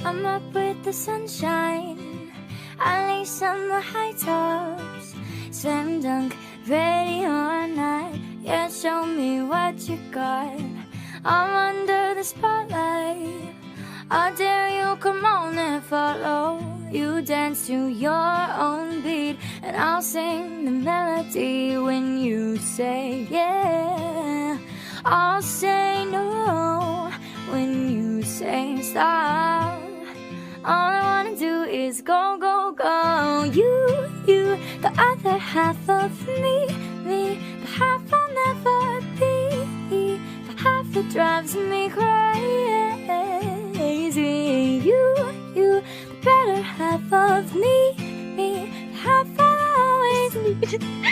I'm up with the sunshine, at least on the high tops. Slam dunk, ready or not, yeah, show me what you got. I'm under the spotlight, I dare you, come on and follow. You dance to your own beat, and I'll sing the melody when you say yeah. I'll say no when you say stop. All I wanna do is go, go, go. You, the other half of me, the half I'll never be, the half that drives me crazy. You, the better half of me, the half I'll always be.